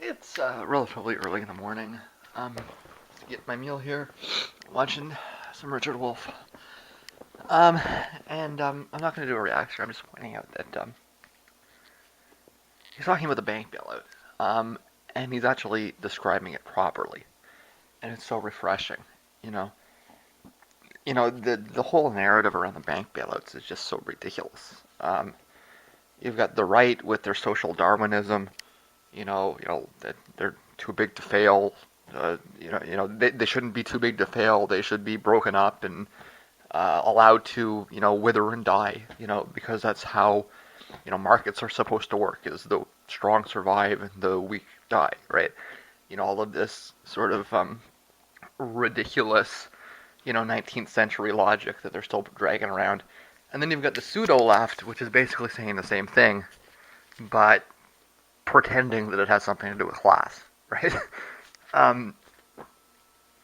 It's relatively early in the morning. To get my meal here, watching some Richard Wolff. Um, and I'm not going to do a reaction. I'm just pointing out that he's talking about the bank bailout. Um, and he's actually describing it properly, and it's so refreshing. You know, the whole narrative around the bank bailouts is just so ridiculous. You've got the right with their social Darwinism. That they're too big to fail. They shouldn't be too big to fail. They should be broken up and allowed to, wither and die. Because that's how, markets are supposed to work: is the strong survive and the weak die, right? All of this sort of ridiculous, 19th century logic that they're still dragging around. And then you've got the pseudo left, which is basically saying the same thing, but pretending that it has something to do with class, right? um,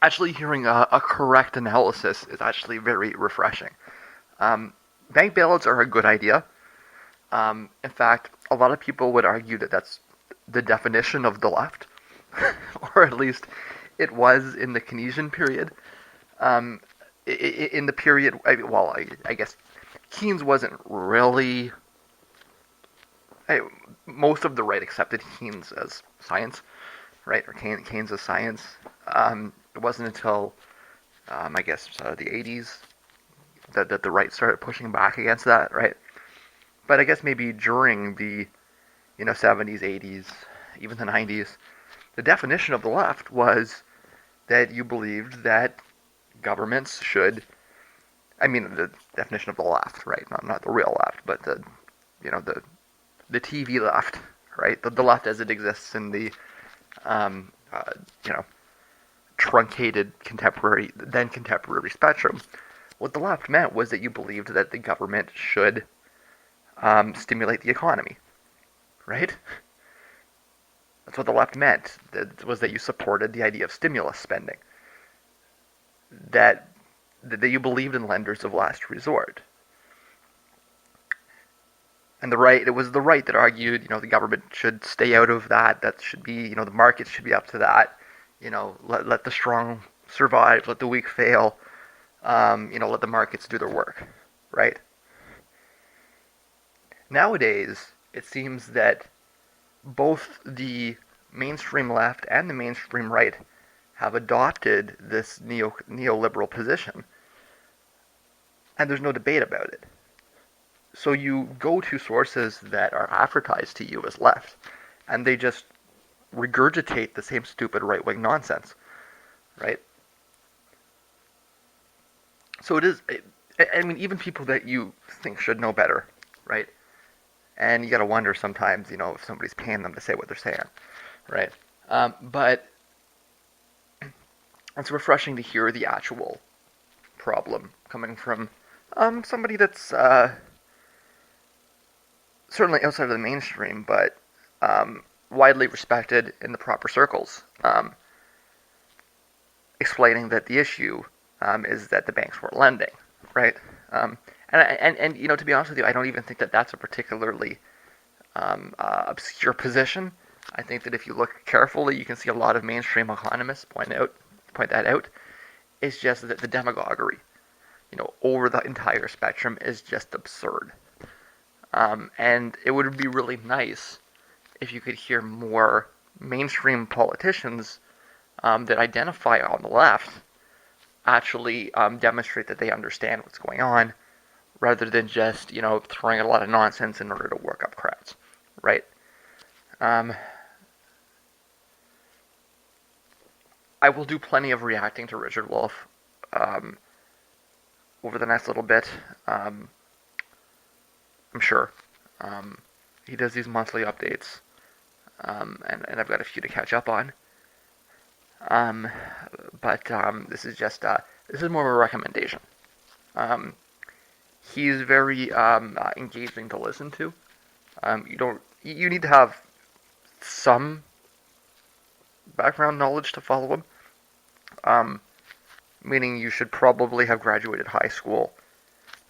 Actually hearing a correct analysis is actually very refreshing. Um, Bank bailouts are a good idea. In fact, a lot of people would argue that that's the definition of the left, or at least it was in the Keynesian period. Um, in the period, I guess Keynes wasn't really. Most of the right accepted Keynes as science, right, or Keynes as science. It wasn't until I guess the 80s that the right started pushing back against that, right? But I guess maybe during the 70s, 80s, even the 90s, the definition of the left was that you believed that governments should. I mean, the definition of the left, right? Not the real left, but the TV left, right? The left as it exists in the um, uh, you know truncated contemporary spectrum. What the left meant was that you believed that the government should stimulate the economy, right? That's what the left meant. That was that you supported the idea of stimulus spending. That that you believed in lenders of last resort. And the right, it was the right that argued, the government should stay out of that. That should be, the markets should be up to that. Let the strong survive, let the weak fail. Let the markets do their work, right? Nowadays, it seems that both the mainstream left and the mainstream right have adopted this neoliberal position, and there's no debate about it. So you go to sources that are advertised to you as left, and they just regurgitate the same stupid right-wing nonsense, right? So it is. I mean, even people that you think should know better, right? And you gotta wonder sometimes, if somebody's paying them to say what they're saying, right? But it's refreshing to hear the actual problem coming from somebody that's certainly outside of the mainstream, but widely respected in the proper circles, explaining that the issue is that the banks weren't lending, right? And to be honest with you, I don't even think that that's a particularly obscure position. I think that if you look carefully, you can see a lot of mainstream economists point that out. It's just that the demagoguery, over the entire spectrum is just absurd. And it would be really nice if you could hear more mainstream politicians that identify on the left actually demonstrate that they understand what's going on, rather than just throwing a lot of nonsense in order to work up crowds, right? Um, I will do plenty of reacting to Richard Wolff um, over the next little bit. I'm sure. Um, he does these monthly updates, and I've got a few to catch up on. Um, but this is more of a recommendation. Um, he's very engaging to listen to. You need to have some background knowledge to follow him. Um, Meaning you should probably have graduated high school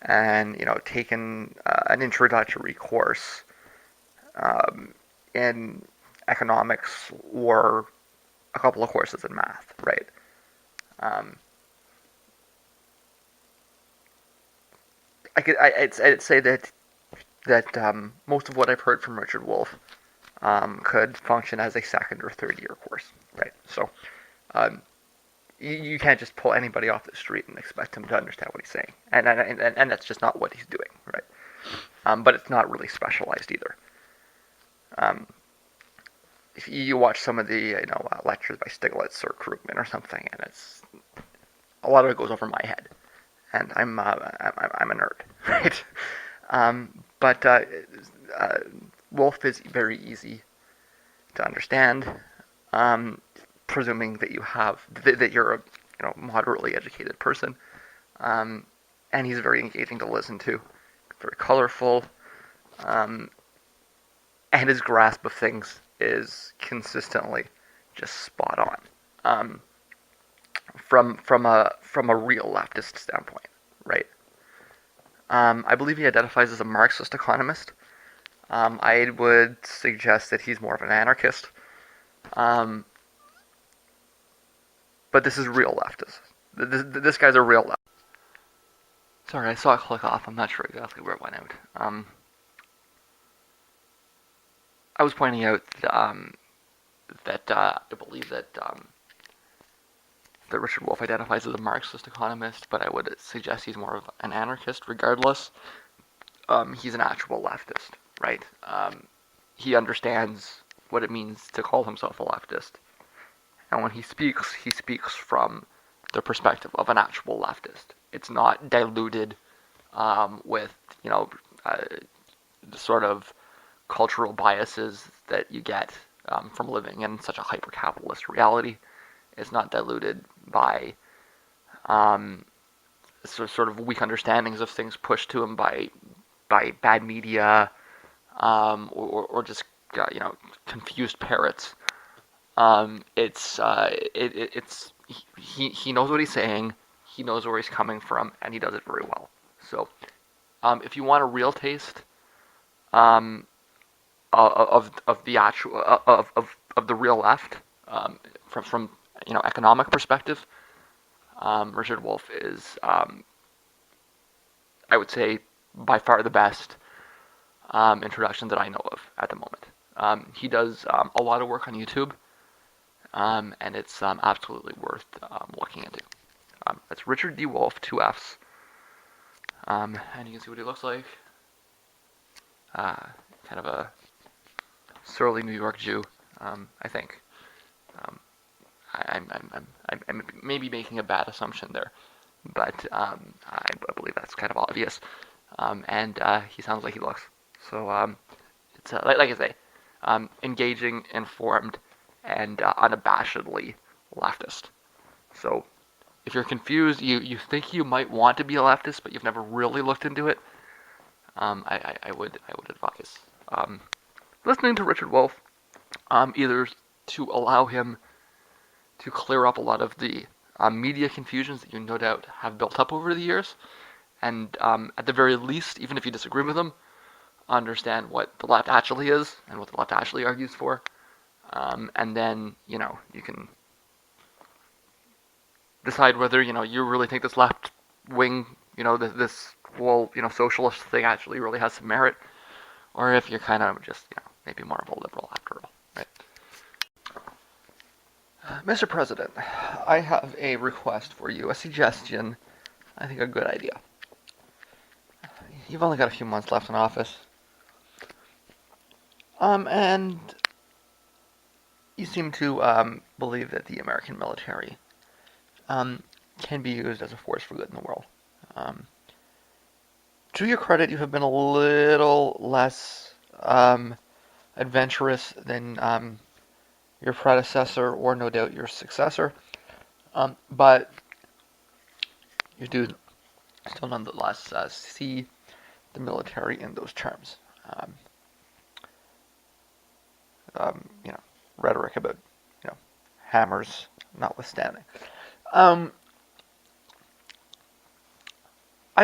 and taken an introductory course um, in economics or a couple of courses in math, right? Um, I'd say that most of what I've heard from Richard Wolff could function as a second or third year course, right? So um, you can't just pull anybody off the street and expect him to understand what he's saying, and that's just not what he's doing, right? But it's not really specialized either. Um, if you watch some of the lectures by Stiglitz or Krugman or something, and it's a lot of it goes over my head, and I'm a nerd, right? But Wolff is very easy to understand, um, presuming that you're a moderately educated person, um, and he's very engaging to listen to, very colorful, um, and his grasp of things is consistently just spot on. Um, from a real leftist standpoint, right? I believe he identifies as a Marxist economist. I would suggest that he's more of an anarchist. Um, but this is real leftist. This guy's a real leftist. Sorry, I saw it click off. I'm not sure exactly where it went out. I was pointing out that I believe that Richard Wolff identifies as a Marxist economist, but I would suggest he's more of an anarchist regardless. He's an actual leftist, right? He understands what it means to call himself a leftist. And when he speaks from the perspective of an actual leftist. It's not diluted with, the sort of cultural biases that you get from living in such a hyper-capitalist reality. It's not diluted by sort of weak understandings of things pushed to him by bad media or just confused parrots. He knows what he's saying, he knows where he's coming from, and he does it very well. So if you want a real taste um, of the actual of the real left from economic perspective, Richard Wolff is I would say by far the best introduction that I know of at the moment. He does a lot of work on YouTube, and it's absolutely worth looking into. That's Richard D. Wolff, 2 Fs, and you can see what he looks like. Kind of a surly New York Jew, I think. I'm maybe making a bad assumption there, but I believe that's kind of obvious. And he sounds like he looks. So it's like I say, engaging, informed, and unabashedly leftist. So if you're confused, you think you might want to be a leftist, but you've never really looked into it, I would advise listening to Richard Wolff, either to allow him to clear up a lot of the media confusions that you no doubt have built up over the years, and at the very least, even if you disagree with him, understand what the left actually is and what the left actually argues for, and then you can decide whether you really think this left wing, this whole socialist thing actually really has some merit, or if you're kind of just maybe more of a liberal after all, right? Mr. President, I have a request for you, a suggestion, I think a good idea. You've only got a few months left in office, and you seem to believe that the American military can be used as a force for good in the world. To your credit, you have been a little less adventurous than your predecessor, or no doubt your successor, but you do still nonetheless see the military in those terms. Rhetoric about hammers notwithstanding. I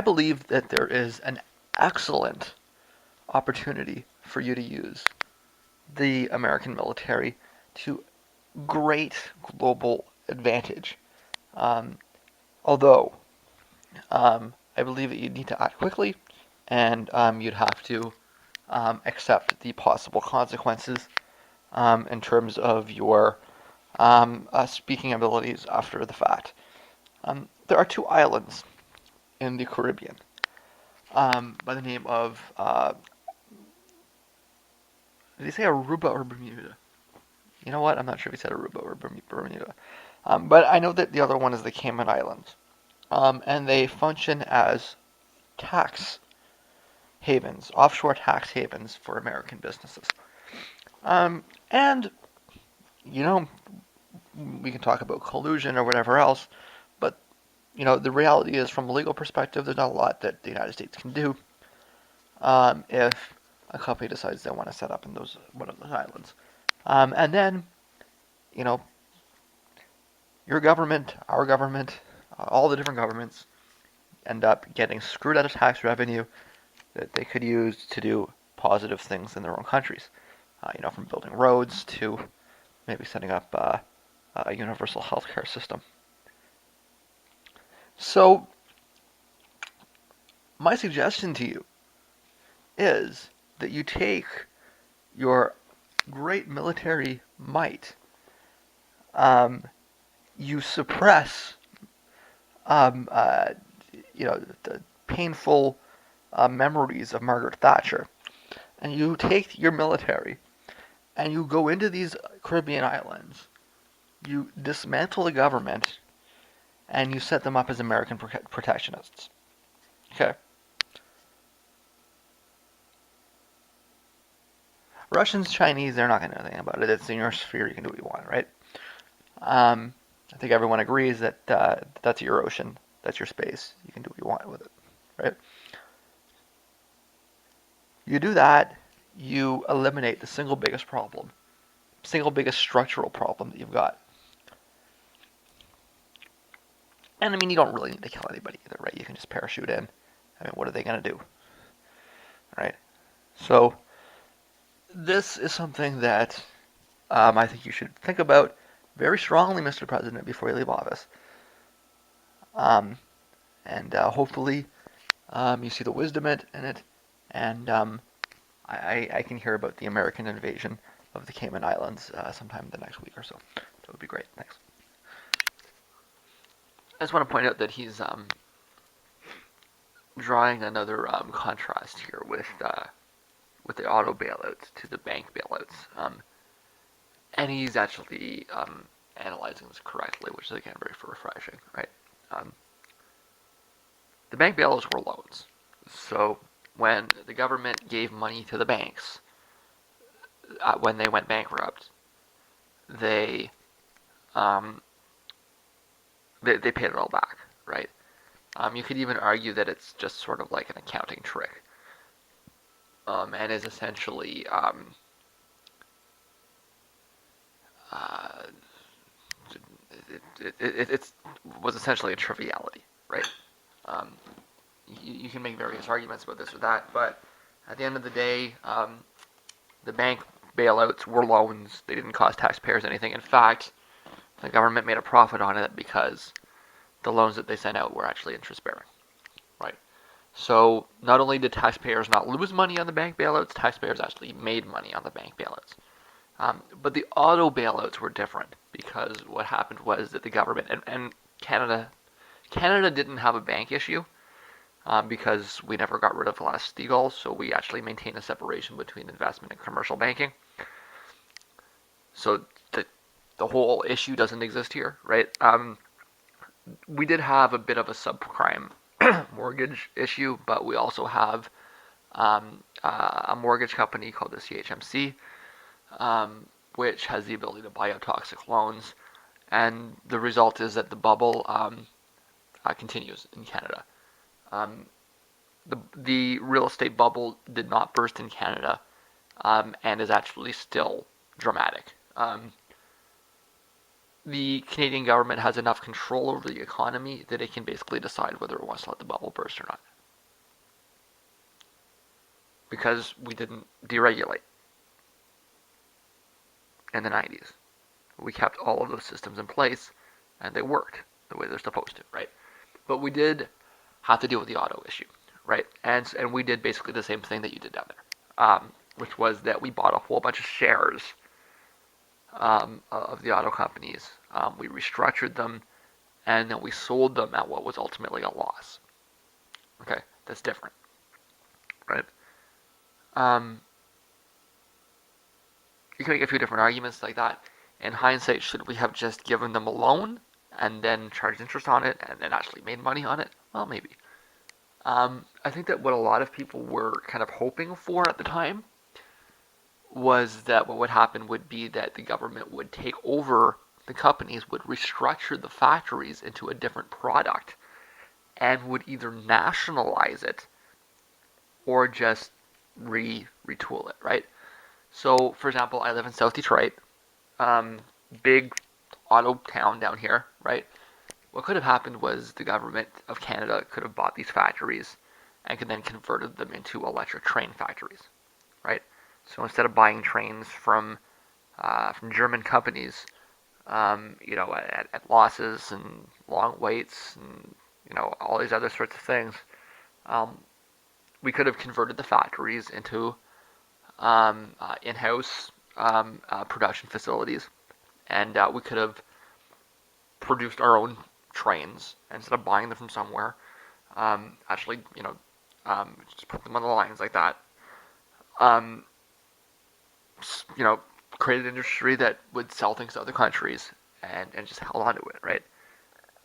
believe that there is an excellent opportunity for you to use the American military to great global advantage. Um, although I believe that you'd need to act quickly, and you'd have to accept the possible consequences in terms of your speaking abilities after the fact. There are two islands in the Caribbean by the name of, did he say Aruba or Bermuda? You know what? I'm not sure if he said Aruba or Bermuda. But I know that the other one is the Cayman Islands. And they function as tax havens, offshore tax havens for American businesses. And, you know, we can talk about collusion or whatever else, but, the reality is, from a legal perspective, there's not a lot that the United States can do if a company decides they want to set up in one of those islands. And then, you know, your government, our government, all the different governments end up getting screwed out of tax revenue that they could use to do positive things in their own countries. From building roads to maybe setting up a universal healthcare system. So, my suggestion to you is that you take your great military might, you suppress, um, uh, the painful memories of Margaret Thatcher, and you take your military and you go into these Caribbean islands, you dismantle the government, and you set them up as American protectionists. Okay. Russians, Chinese, they're not going to do anything about it. It's in your sphere. You can do what you want, right? I think everyone agrees that that's your ocean. That's your space. You can do what you want with it, right? You do that, you eliminate the single biggest problem, single biggest structural problem that you've got. And I mean, you don't really need to kill anybody either, right? You can just parachute in. I mean, what are they going to do, right? So this is something that I think you should think about very strongly, Mr. President, before you leave office. And hopefully you see the wisdom in it, and I can hear about the American invasion of the Cayman Islands sometime in the next week or so. That would be great. Thanks. I just want to point out that he's drawing another contrast here with the auto bailouts to the bank bailouts, and he's actually analyzing this correctly, which is again very refreshing, right? The bank bailouts were loans, so when the government gave money to the banks when they went bankrupt, they they paid it all back, right? You could even argue that it's just sort of like an accounting trick, and is essentially uh, it was essentially a triviality, right? Um, you can make various arguments about this or that, but at the end of the day, the bank bailouts were loans. They didn't cost taxpayers anything. In fact, the government made a profit on it because the loans that they sent out were actually interest-bearing, right? So not only did taxpayers not lose money on the bank bailouts, taxpayers actually made money on the bank bailouts. But the auto bailouts were different because what happened was that the government and Canada didn't have a bank issue because we never got rid of Glass-Steagall, so we actually maintain a separation between investment and commercial banking. So the whole issue doesn't exist here, right? We did have a bit of a subprime mortgage issue, but we also have a mortgage company called the CHMC, which has the ability to buy out toxic loans, and the result is that the bubble continues in Canada. The real estate bubble did not burst in Canada, and is actually still dramatic. The Canadian government has enough control over the economy that it can basically decide whether it wants to let the bubble burst or not. Because we didn't deregulate. in the 90s. We kept all of those systems in place, and they worked the way they're supposed to, right? But we did have to deal with the auto issue, right? And we did basically the same thing that you did down there, which was that we bought a whole bunch of shares of the auto companies. We restructured them, and then we sold them at what was ultimately a loss. Okay, that's different, right? Um, you can make a few different arguments like that. In hindsight, should we have just given them a loan and then charged interest on it and then actually made money on it? Well, maybe. I think that what a lot of people were kind of hoping for at the time was that what would happen would be that the government would take over the companies, would restructure the factories into a different product, and would either nationalize it or just retool it, right? So, for example, I live in South Detroit, big auto town down here, right? What could have happened was the government of Canada could have bought these factories and could then converted them into electric train factories, right? So instead of buying trains from German companies, at losses and long waits and all these other sorts of things, we could have converted the factories into in-house production facilities, and we could have produced our own trains instead of buying them from somewhere. Actually, just put them on the lines like that. Um, created an industry that would sell things to other countries and just held on to it, right?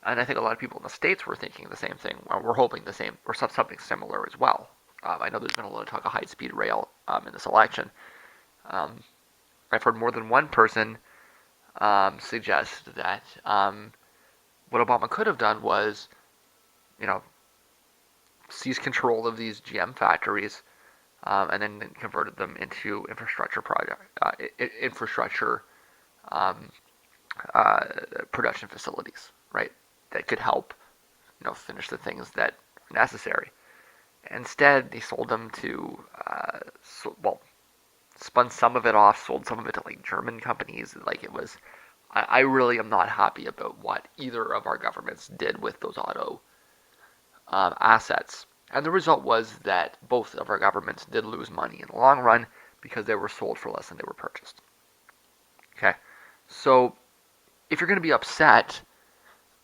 And I think a lot of people in the States were thinking the same thing. We're hoping the same, or something similar as well. I know there's been a lot of talk of high-speed rail in this election. I've heard more than one person suggest that what Obama could have done was, seize control of these GM factories and then converted them into infrastructure um, production facilities, right? That could help, finish the things that are necessary. Instead, they sold them to, spun some of it off, sold some of it to like German companies. Like it was, I really am not happy about what either of our governments did with those auto assets. And the result was that both of our governments did lose money in the long run because they were sold for less than they were purchased. Okay, so if you're going to be upset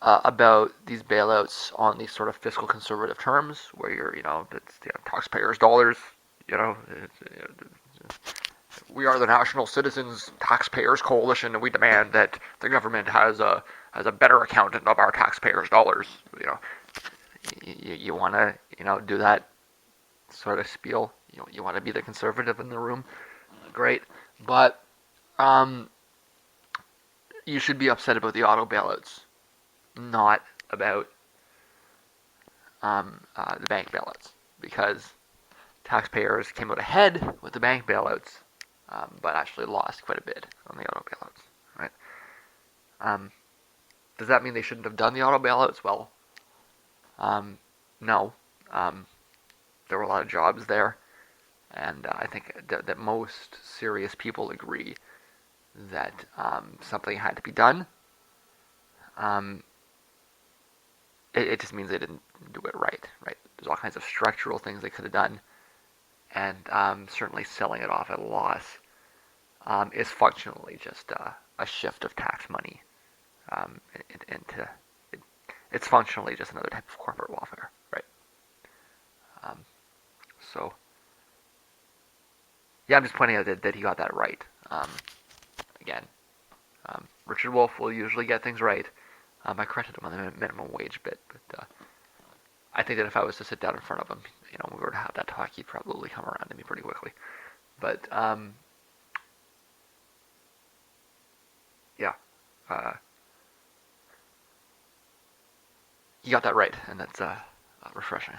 about these bailouts on these sort of fiscal conservative terms, where it's taxpayers' dollars, we are the National Citizens Taxpayers Coalition, and we demand that the government has a better accountant of our taxpayers' dollars. You want to do that sort of spiel. You want to be the conservative in the room, great. But you should be upset about the auto bailouts, not about the bank bailouts, because taxpayers came out ahead with the bank bailouts, but actually lost quite a bit on the auto bailouts, right? Does that mean they shouldn't have done the auto bailouts? Well, no. There were a lot of jobs there, and I think that most serious people agree that something had to be done. It just means they didn't do it right, right? There's all kinds of structural things they could have done, and certainly selling it off at a loss is functionally just a shift of tax money into it's functionally just another type of corporate welfare, right? So, yeah, I'm just pointing out that he got that right. Again, Richard Wolff will usually get things right. I corrected him on the minimum wage bit, but I think that if I was to sit down in front of him, we were to have that talk, he'd probably come around to me pretty quickly. But yeah, he got that right, and that's refreshing.